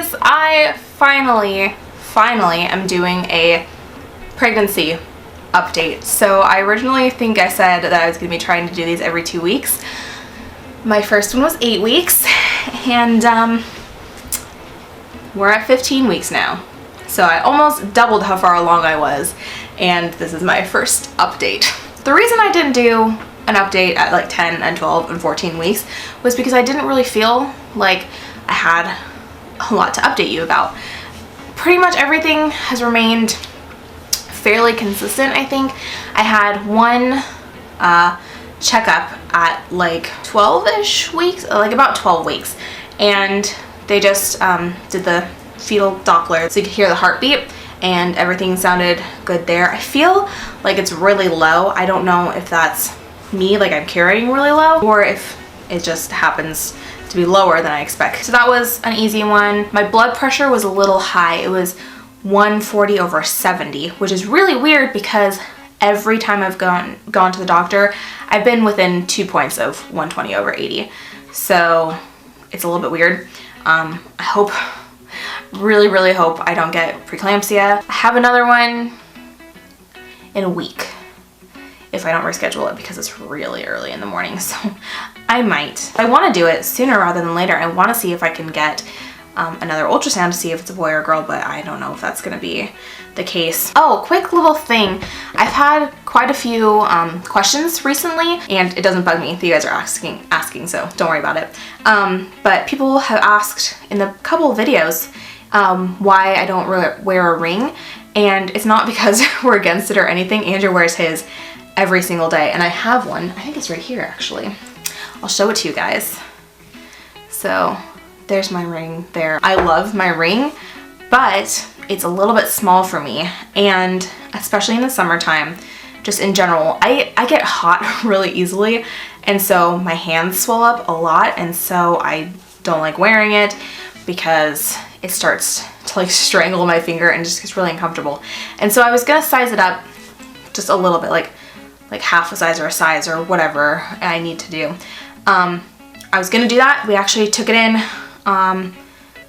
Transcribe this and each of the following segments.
guys, I finally am doing a pregnancy update. So I originally think I said that I was going to be trying to do these every 2 weeks. My first one was 8 weeks, and we're at 15 weeks now. So I almost doubled how far along I was, and this is my first update. The reason I didn't do an update at like 10 and 12 and 14 weeks was because I didn't really feel like I had a lot to update you about. Pretty much everything has remained fairly consistent, I think. I had one checkup at like 12-ish weeks, like about 12 weeks, and they just did the fetal Doppler so you could hear the heartbeat, and everything sounded good there. I feel like it's really low. I don't know if that's me, like I'm carrying really low, or if it just happens to be lower than I expect. So that was an easy one. My blood pressure was a little high. It was 140/70, which is really weird because every time I've gone to the doctor, I've been within 2 points of 120/80. So it's a little bit weird. I hope, really hope I don't get preeclampsia. I have another one in a week if I don't reschedule it because it's really early in the morning, so I might. I want to do it sooner rather than later. I want to see if I can get another ultrasound to see if it's a boy or a girl, but I don't know if that's going to be the case. Oh, quick little thing. I've had quite a few questions recently, and it doesn't bug me that you guys are asking, so don't worry about it. But people have asked in the couple of videos why I don't wear a ring, and it's not because we're against it or anything. Andrew wears his every single day, and I have one. I think it's right here, actually. I'll show it to you guys. So there's my ring there. I love my ring, but it's a little bit small for me, and especially in the summertime, just in general, I get hot really easily, and so my hands swell up a lot, and so I don't like wearing it because it starts to like strangle my finger and just gets really uncomfortable. And so I was gonna size it up just a little bit, like half a size or a size or whatever I need to do. I was gonna do that. We actually took it in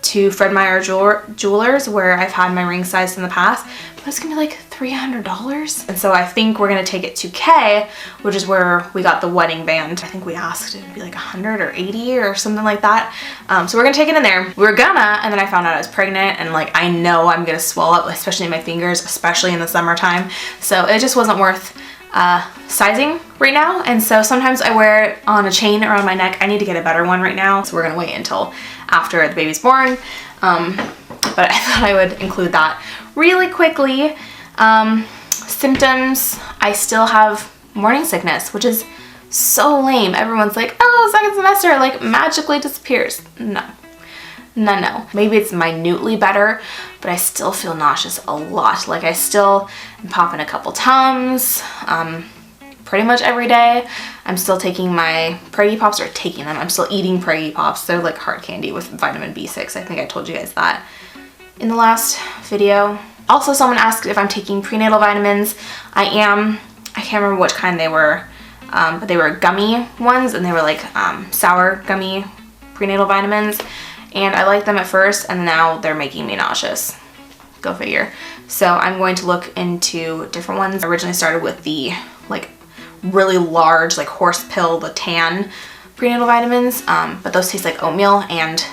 to Fred Meyer Jewelers, where I've had my ring sized in the past, but it's gonna be like $300. And so I think we're gonna take it to K, which is where we got the wedding band. I think we asked it would be like 100 or 80 or something like that. So we're gonna take it in there. We were gonna, and then I found out I was pregnant, and like I know I'm gonna swell up, especially in my fingers, especially in the summertime. So it just wasn't worth sizing right now, and so sometimes I wear it on a chain around my neck. I need to get a better one right now, so we're gonna wait until after the baby's born, but I thought I would include that really quickly. Symptoms, I still have morning sickness, which is so lame. Everyone's like, oh, second semester like magically disappears. No. Maybe it's minutely better, but I still feel nauseous a lot. Like I still am popping a couple Tums pretty much every day. I'm still taking my Preggy Pops, or taking them. I'm still eating Preggy Pops. They're like hard candy with vitamin B6. I think I told you guys that in the last video. Also, someone asked if I'm taking prenatal vitamins. I am. I can't remember which kind they were, but they were gummy ones, and they were like sour gummy prenatal vitamins. And I liked them at first, and now they're making me nauseous. Go figure. So I'm going to look into different ones. I originally started with the like really large, like horse pill, the tan prenatal vitamins, but those taste like oatmeal, and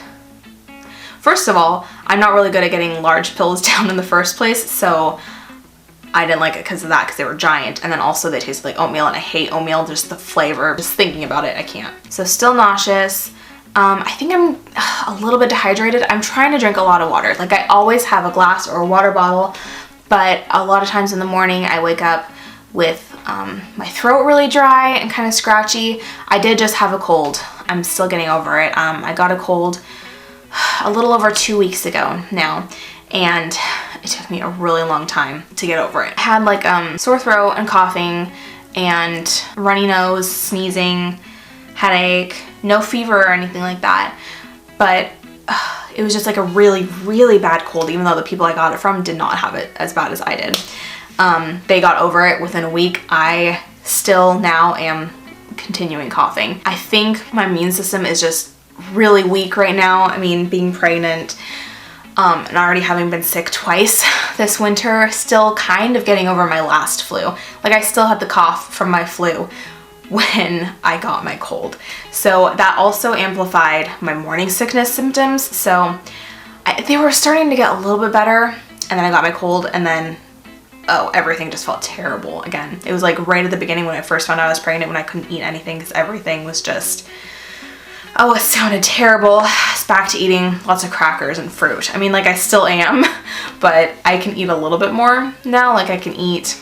first of all, I'm not really good at getting large pills down in the first place, so I didn't like it because of that, because they were giant, and then also they tasted like oatmeal, and I hate oatmeal, just the flavor, just thinking about it, I can't. So still nauseous. I think I'm a little bit dehydrated. I'm trying to drink a lot of water. Like I always have a glass or a water bottle, but a lot of times in the morning I wake up with my throat really dry and kind of scratchy. I did just have a cold. I'm still getting over it. I got a cold a little over 2 weeks ago now, and it took me a really long time to get over it. I had like sore throat and coughing and runny nose, sneezing, headache, no fever or anything like that, but it was just like a really bad cold, even though the people I got it from did not have it as bad as I did. They got over it within a week. I still now am continuing coughing. I think my immune system is just really weak right now. I mean, being pregnant, And already having been sick twice this winter, still kind of getting over my last flu. Like, I still had the cough from my flu when I got my cold. So that also amplified my morning sickness symptoms. So they were starting to get a little bit better, and then I got my cold, and then, oh, everything just felt terrible again. It was like right at the beginning when I first found out I was pregnant, when I couldn't eat anything because everything was just, oh, it sounded terrible. It's back to eating lots of crackers and fruit. I mean, like, I still am, but I can eat a little bit more now. Like, I can eat,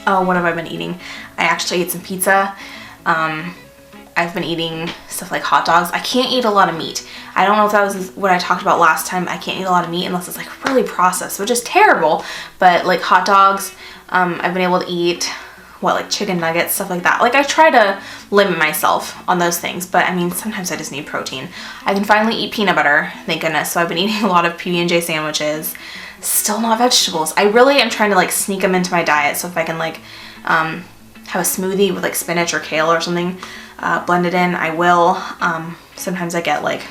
oh, what have I been eating? I actually ate some pizza. I've been eating stuff like hot dogs. I can't eat a lot of meat. I don't know if that was what I talked about last time. I can't eat a lot of meat unless it's like really processed, which is terrible. But like hot dogs, I've been able to eat, what, like chicken nuggets, stuff like that. Like, I try to limit myself on those things, but I mean, sometimes I just need protein. I can finally eat peanut butter, thank goodness. So I've been eating a lot of PB&J sandwiches. Still not vegetables. I really am trying to like sneak them into my diet. So if I can like have a smoothie with like spinach or kale or something blended in, I will. Sometimes I get like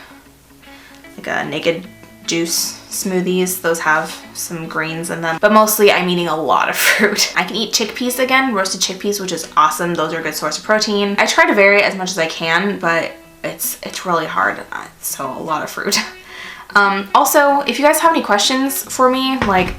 a naked juice smoothies. Those have some greens in them, but mostly I'm eating a lot of fruit. I can eat chickpeas again, roasted chickpeas, which is awesome. Those are a good source of protein. I try to vary as much as I can, but it's really hard. So a lot of fruit. Also, if you guys have any questions for me, like,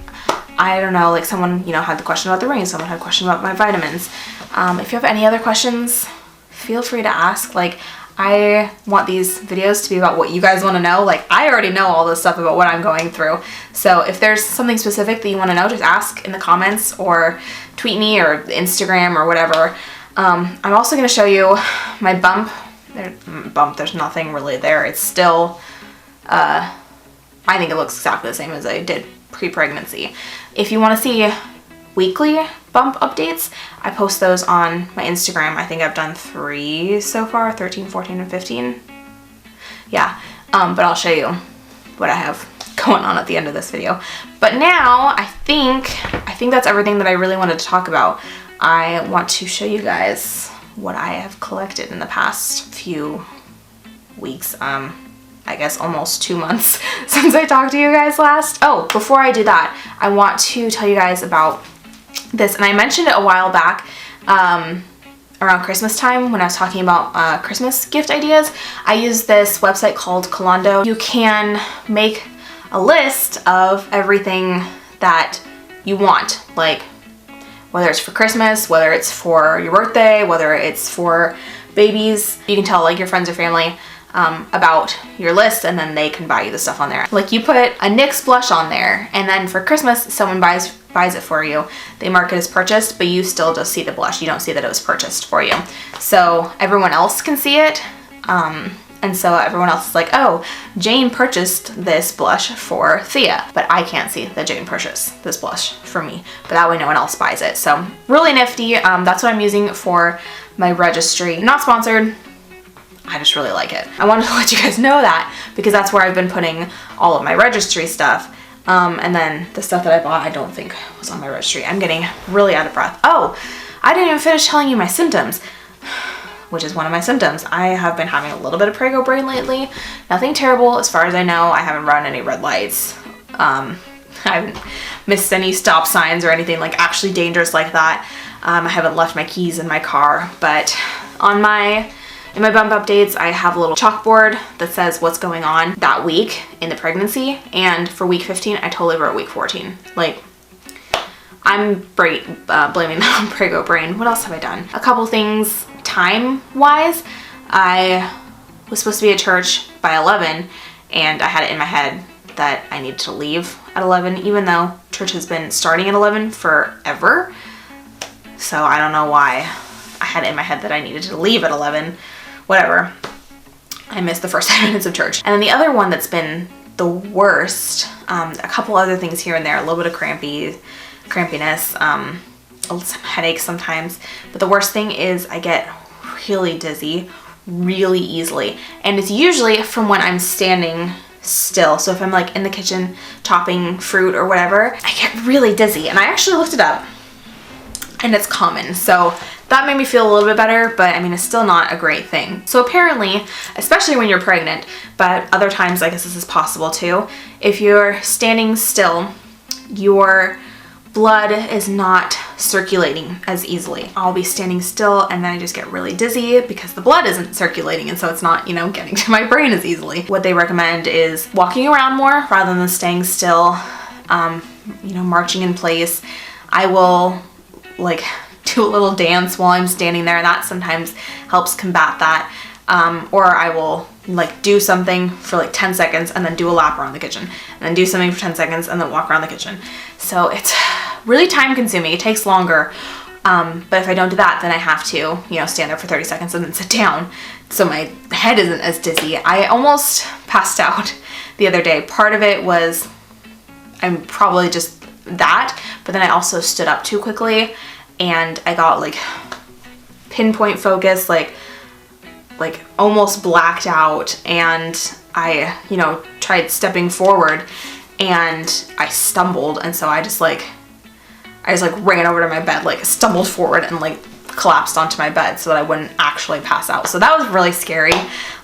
I don't know, like someone, you know, had the question about the ring, someone had a question about my vitamins. If you have any other questions, feel free to ask. Like, I want these videos to be about what you guys want to know. Like, I already know all this stuff about what I'm going through. So if there's something specific that you want to know, just ask in the comments or tweet me or Instagram or whatever. I'm also going to show you my bump. There's nothing really there. It's still, I think it looks exactly the same as I did pre-pregnancy. If you want to see weekly bump updates, I post those on my Instagram. I think I've done 3 so far, 13, 14, and 15. Yeah, but I'll show you what I have going on at the end of this video. But now I think that's everything that I really wanted to talk about. I want to show you guys what I have collected in the past few weeks. I guess almost 2 months since I talked to you guys last. Oh, before I do that, I want to tell you guys about this, and I mentioned it a while back around Christmas time when I was talking about Christmas gift ideas. I use this website called Calando. You can make a list of everything that you want, like whether it's for Christmas, whether it's for your birthday, whether it's for babies. You can tell like your friends or family about your list, and then they can buy you the stuff on there. Like, you put a NYX blush on there, and then for Christmas someone buys it for you. They mark it as purchased, but you still just see the blush. You don't see that it was purchased for you. So everyone else can see it, and so everyone else is like, oh, Jane purchased this blush for Thea, but I can't see that Jane purchased this blush for me, but that way no one else buys it. So really nifty. That's what I'm using for my registry. Not sponsored, I just really like it. I wanted to let you guys know that because that's where I've been putting all of my registry stuff. And then the stuff that I bought, I don't think was on my registry. I'm getting really out of breath. Oh, I didn't even finish telling you my symptoms, which is one of my symptoms. I have been having a little bit of prego brain lately. Nothing terrible as far as I know. I haven't run any red lights. I haven't missed any stop signs or anything like actually dangerous like that. I haven't left my keys in my car, but in my bump updates, I have a little chalkboard that says what's going on that week in the pregnancy, and for week 15, I totally wrote week 14. Like, I'm blaming that on prego brain. What else have I done? A couple things time-wise. I was supposed to be at church by 11, and I had it in my head that I needed to leave at 11, even though church has been starting at 11 forever. So I don't know why I had it in my head that I needed to leave at 11. Whatever. I missed the first 10 minutes of church. And then the other one that's been the worst, a couple other things here and there, a little bit of crampiness, some headaches sometimes. But the worst thing is I get really dizzy really easily. And it's usually from when I'm standing still. So if I'm like in the kitchen chopping fruit or whatever, I get really dizzy. And I actually looked it up. and it's common. So that made me feel a little bit better, but I mean, it's still not a great thing. So apparently, especially when you're pregnant, but other times I guess this is possible too, if you're standing still, your blood is not circulating as easily. I'll be standing still and then I just get really dizzy because the blood isn't circulating, and so it's not, you know, getting to my brain as easily. What they recommend is walking around more rather than staying still, you know, marching in place. I will like do a little dance while I'm standing there. That sometimes helps combat that. Or I will like do something for like 10 seconds and then do a lap around the kitchen, and then do something for 10 seconds and then walk around the kitchen. So it's really time consuming. It takes longer. But if I don't do that, then I have to, you know, stand there for 30 seconds and then sit down so my head isn't as dizzy. I almost passed out the other day. Part of it was I'm probably just that, but then I also stood up too quickly and I got like pinpoint focus, like almost blacked out, and I, you know, tried stepping forward and I stumbled, and so I just like ran over to my bed, like stumbled forward and like collapsed onto my bed so that I wouldn't actually pass out. So that was really scary.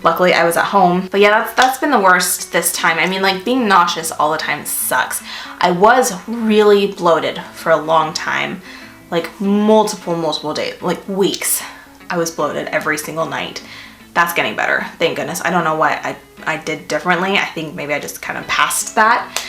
Luckily I was at home. But yeah, that's been the worst this time. I mean, like being nauseous all the time sucks. I was really bloated for a long time, like multiple days, like weeks. I was bloated every single night. That's getting better, thank goodness. I don't know what I did differently. I think maybe I just kind of passed that.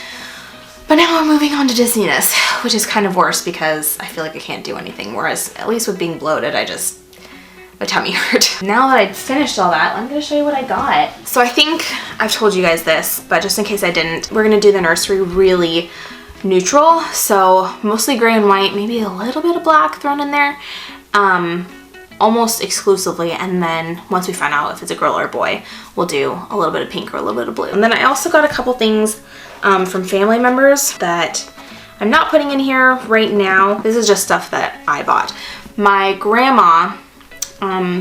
But now I'm moving on to dizziness, which is kind of worse because I feel like I can't do anything. Whereas at least with being bloated, my tummy hurt. Now that I've finished all that, I'm gonna show you what I got. So I think I've told you guys this, but just in case I didn't, we're gonna do the nursery really neutral. So mostly gray and white, maybe a little bit of black thrown in there. Almost exclusively, and then once we find out if it's a girl or a boy, we'll do a little bit of pink or a little bit of blue. And then I also got a couple things from family members that I'm not putting in here right now. This is just stuff that I bought. My grandma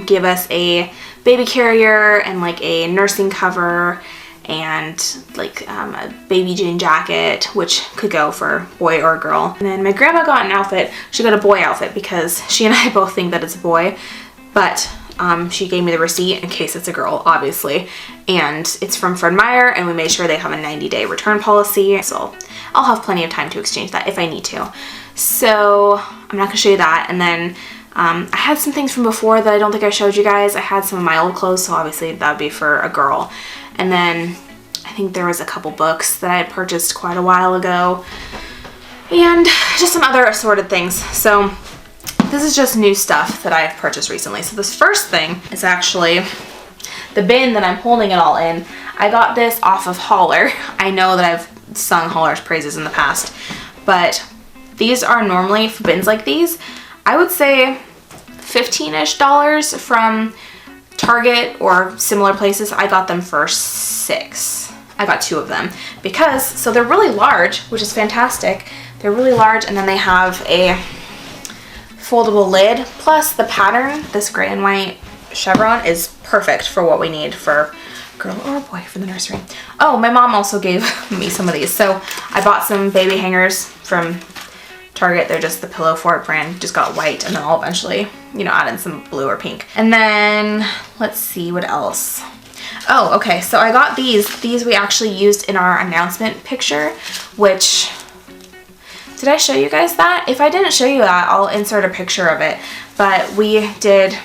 gave us a baby carrier and like a nursing cover and like a baby jean jacket, which could go for boy or girl. And then my grandma got an outfit. She got a boy outfit because she and I both think that it's a boy, but she gave me the receipt in case it's a girl, obviously. And it's from Fred Meyer, and we made sure they have a 90-day return policy, so I'll have plenty of time to exchange that if I need to. So I'm not gonna show you that. And then I had some things from before that I don't think I showed you guys. I had some of my old clothes, so obviously that would be for a girl. And then I think there was a couple books that I had purchased quite a while ago, and just some other assorted things. So this is just new stuff that I've purchased recently. So this first thing is actually the bin that I'm holding it all in. I got this off of Holler. I know that I've sung Holler's praises in the past, but these are normally, for bins like these, I would say $15-ish from Target or similar places. I got them for $6. I got 2 of them because, so they're really large, which is fantastic. They're really large, and then they have a foldable lid, plus the pattern, this gray and white chevron, is perfect for what we need for girl or boy for the nursery. Oh, my mom also gave me some of these. So I bought some baby hangers from Target. They're just the Pillow Fort brand, just got white, and then I'll eventually, you know, add in some blue or pink. And then let's see what else. Oh, okay, so I got these. These we actually used in our announcement picture, which, did I show you guys that? If I didn't show you that, I'll insert a picture of it. But we did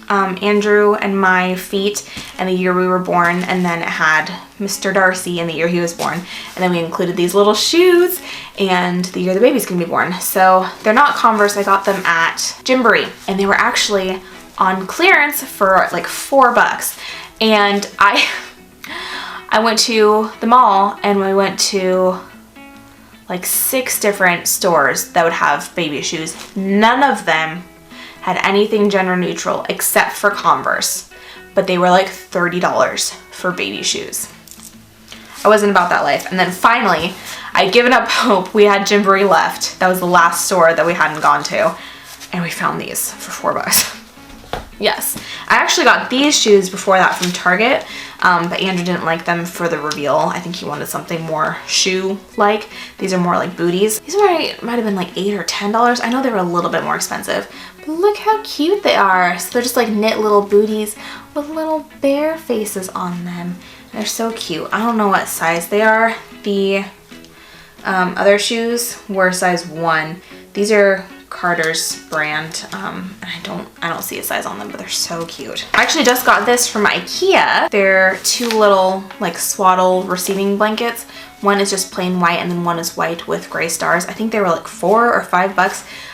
Andrew and my feet and the year we were born, and then it had Mr. Darcy in the year he was born, and then we included these little shoes and the year the baby's gonna be born. So they're not Converse. I got them at Gymboree, and they were actually on clearance for like $4. And I went to the mall, and we went to like 6 different stores that would have baby shoes. None of them had anything gender neutral except for Converse, but they were like $30 for baby shoes. I wasn't about that life. And then finally, I'd given up hope. We had Gymboree left. That was the last store that we hadn't gone to, and we found these for $4. Yes. I actually got these shoes before that from Target, but Andrew didn't like them for the reveal. I think he wanted something more shoe-like. These are more like booties. These might have been like $8 or $10. I know they were a little bit more expensive, but look how cute they are. So they're just like knit little booties with little bear faces on them. They're so cute. I don't know what size they are. The other shoes were size 1. These are Carter's brand. I don't see a size on them, but they're so cute. I actually just got this from IKEA. They're 2 little like swaddle receiving blankets. One is just plain white and then one is white with gray stars. I think they were like $4 or $5. I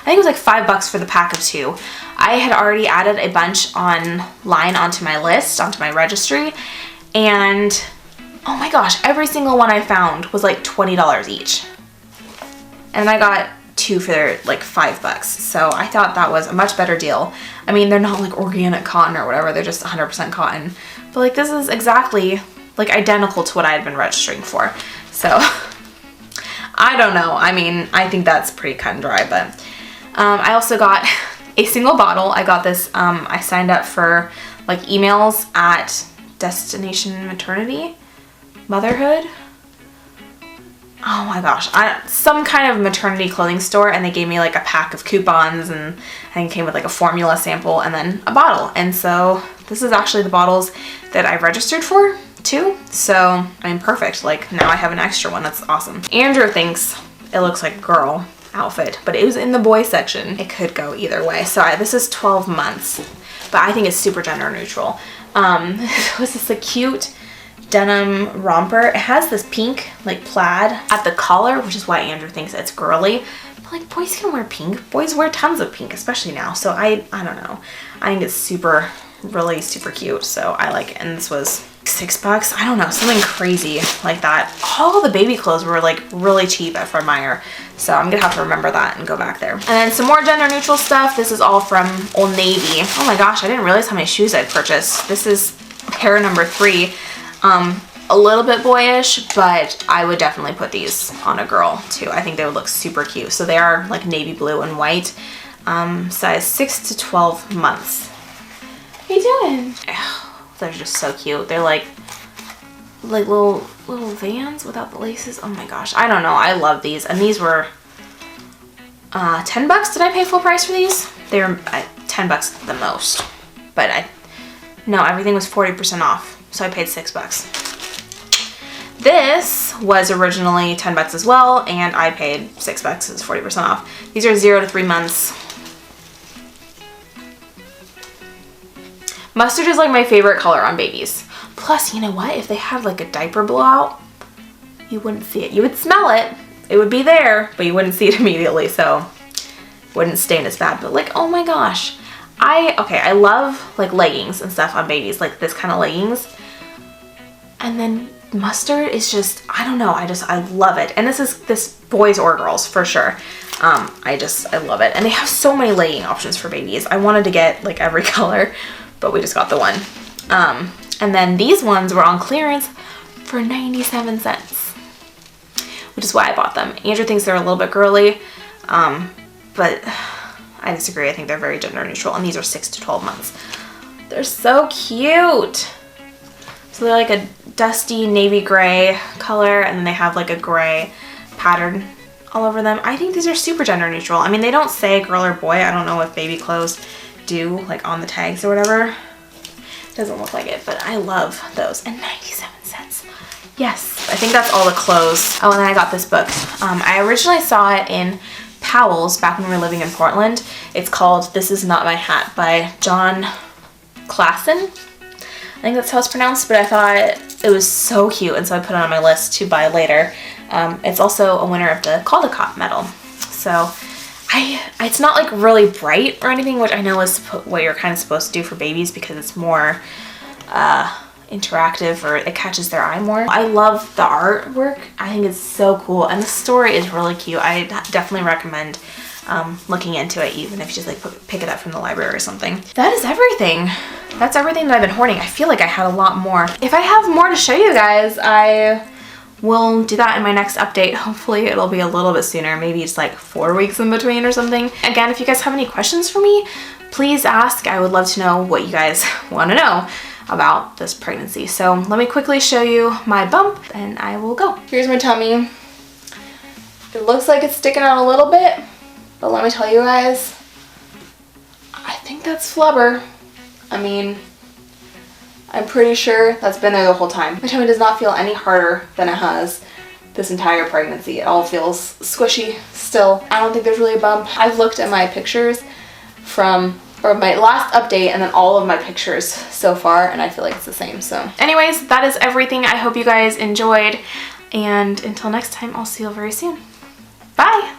think it was like $5 for the pack of 2. I had already added a bunch online onto my list, onto my registry, and oh my gosh, every single one I found was like $20 each. And I got 2 for like $5. So I thought that was a much better deal. I mean, they're not like organic cotton or whatever, they're just 100% cotton. But like this is exactly like identical to what I had been registering for. So I don't know. I mean, I think that's pretty cut and dry, but I also got a single bottle. I got this, I signed up for like emails at Destination Motherhood. Oh my gosh, some kind of maternity clothing store, and they gave me like a pack of coupons, and I think it came with like a formula sample and then a bottle. And so this is actually the bottles that I registered for too. So I mean, perfect. Like now I have an extra one. That's awesome. Andrew thinks it looks like a girl outfit, but it was in the boy section. It could go either way. So this is 12 months, but I think it's super gender neutral. This is a cute denim romper. It has this pink like plaid at the collar, which is why Andrew thinks it's girly. But like boys can wear pink. Boys wear tons of pink, especially now. So I don't know. I think it's really super cute. So I like it. And this was $6. I don't know, something crazy like that. All the baby clothes were like really cheap at Fred Meyer. So I'm gonna have to remember that and go back there. And then some more gender neutral stuff. This is all from Old Navy. Oh my gosh, I didn't realize how many shoes I'd purchased. This is pair number 3. A little bit boyish, but I would definitely put these on a girl too. I think they would look super cute. So they are like navy blue and white, size 6 to 12 months. What are you doing? Oh, they're just so cute. They're like little Vans without the laces. Oh my gosh, I don't know. I love these, and these were $10. Did I pay full price for these? They were $10 the most, but no, everything was 40% off. So I paid $6. This was originally $10 as well, and I paid $6. It's 40% off. These are 0 to 3 months. Mustard is like my favorite color on babies. Plus, you know what? If they have like a diaper blowout, you wouldn't see it. You would smell it. It would be there, but you wouldn't see it immediately, so it wouldn't stain as bad. But like, oh my gosh. I love like leggings and stuff on babies, like this kind of leggings. And then mustard is just, I don't know, I love it. And this boys or girls for sure. I love it. And they have so many legging options for babies. I wanted to get like every color, but we just got the one. And then these ones were on clearance for 97 cents, which is why I bought them. Andrew thinks they're a little bit girly, but I disagree. I think they're very gender neutral, and these are 6 to 12 months. They're so cute. So they're like a dusty navy gray color, and then they have like a gray pattern all over them. I think these are super gender neutral. I mean, they don't say girl or boy. I don't know if baby clothes do, like on the tags or whatever. Doesn't look like it, but I love those. And 97 cents. Yes, I think that's all the clothes. Oh, and then I got this book. I originally saw it in Powell's back when we were living in Portland. It's called This Is Not My Hat by John Klassen. I think that's how it's pronounced, but I thought it was so cute, and so I put it on my list to buy later. It's also a winner of the Caldecott medal. So it's not like really bright or anything, which I know is what you're kind of supposed to do for babies because it's more interactive, or it catches their eye more. I love the artwork. I think it's so cool, and the story is really cute. I definitely recommend looking into it, even if you just like pick it up from the library or something. That is everything. That's everything that I've been hoarding. I feel like I had a lot more. If I have more to show you guys, I will do that in my next update. Hopefully it'll be a little bit sooner, maybe it's like 4 weeks in between or something. Again, if you guys have any questions for me, please ask. I would love to know what you guys want to know about this pregnancy. So let me quickly show you my bump and I will go. Here's my tummy. It looks like it's sticking out a little bit, but let me tell you guys, I think that's flubber. I mean, I'm pretty sure that's been there the whole time. My tummy does not feel any harder than it has this entire pregnancy. It all feels squishy still. I don't think there's really a bump. I've looked at my pictures from my last update and then all of my pictures so far, and I feel like it's the same. So anyways, that is everything. I hope you guys enjoyed, and until next time, I'll see you very soon. Bye!